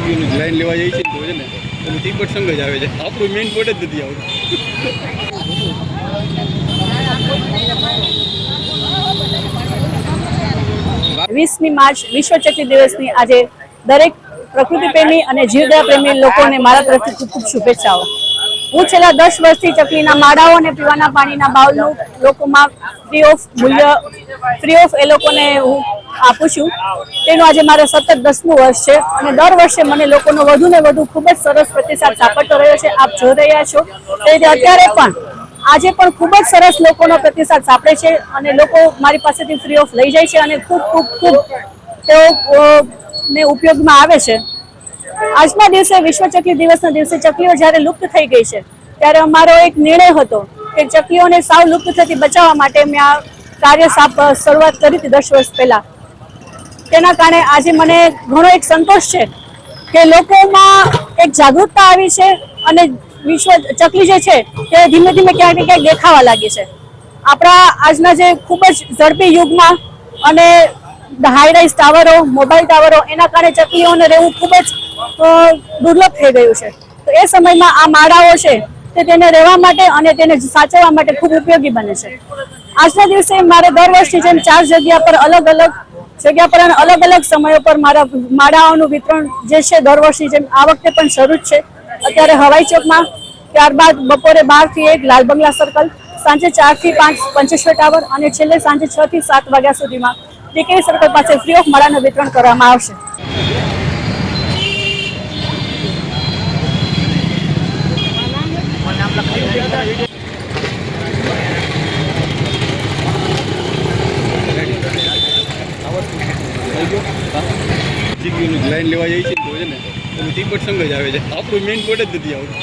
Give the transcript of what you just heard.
જીબીયુની line લેવા જાય છે તો છે ને એનું તિબ્બત સંઘ જ આવે છે, આપણું મેઇન બોર્ડ જ નથી આવતું. 20મી માર્ચ વિશ્વ ચકલી દિવસની આજે દરેક પ્રકૃતિ પ્રેમી અને જીવદયા પ્રેમી લોકોને મારા તરફથી ખૂબ ખૂબ શુભેચ્છાઓ. હું છેલ્લા 10 વર્ષથી ચકલીના માળાઓ અને પીવાના પાણીના બાઉલનું લોકોમાં ફ્રી ઓફ એ લોકોને હું આપું છું. તેનું આજે મારે સતત 10મું વર્ષ છે અને દર વર્ષે મને લોકોનો વધુ ને વધુ ખૂબ જ સરસ પ્રતિસાદ સાંપડતો રહ્યો છે. આપ જોઈ રહ્યા છો તે રીતે અત્યારે પણ આજે પણ ખૂબ જ સરસ લોકોનો પ્રતિસાદ સાંપડે છે અને લોકો મારી પાસેથી ફ્રી ઓફ લઈ જાય છે અને ખૂબ ખૂબ ખૂબ તેઓને ઉપયોગમાં આવે છે. આજના દિવસે વિશ્વ ચકલી દિવસના દિવસે ચકલીઓ જ્યારે લુપ્ત થઈ ગઈ છે ત્યારે અમારો એક નિર્ણય હતો કે ચકલીઓને સાવ લુપ્ત થતી બચાવવા માટે મેં આ કાર્ય શરૂઆત કરી હતી 10 વર્ષ પહેલા. તેના કારણે આજે મને ઘણો એક સંતોષ છે કે લોકોમાં એક જાગૃતતા આવી છે અને વિશ્વ ચકલી જે છે તે ધીમે ધીમે ક્યાંક ને ક્યાંક દેખાવા લાગી છે. આપણા આજના જે ખૂબ જ ઝડપી યુગમાં અને હાઈ-રાઇઝ ટાવરો, મોબાઈલ ટાવરો એના કારણે ચકલીઓને રહેવું ખૂબ જ દુર્લભ થઈ ગયું છે. તો એ સમયમાં આ માળાઓ છે તે તેને રહેવા માટે અને તેને સાચવવા માટે ખૂબ ઉપયોગી બને છે. આજના દિવસે મારે દર વર્ષની જેમ 4 જગ્યા પર અલગ અલગ સમયો પર મારા માળાઓનું વિતરણ જે છે દર વર્ષની જેમ આ વખતે પણ શરૂ જ છે. અત્યારે હવાઈ ચોકમાં, ત્યારબાદ બપોરે 12 થી 1 લાલ બંગલા સર્કલ, સાંજે 4 થી 5 પંચેશ્વર ટાવર અને છેલ્લે સાંજે 6 થી 7 વાગ્યા સુધીમાં ટીકેરી સર્કલ પાસે ફ્રી ઓફ માળાનું વિતરણ કરવામાં આવશે. જીબીયુની લાઈન લેવા જાય છે તો છે ને એનું તિબ્બત સંઘ જ આવે છે, આપણું મેઇન બોર્ડ જ નથી આવતું.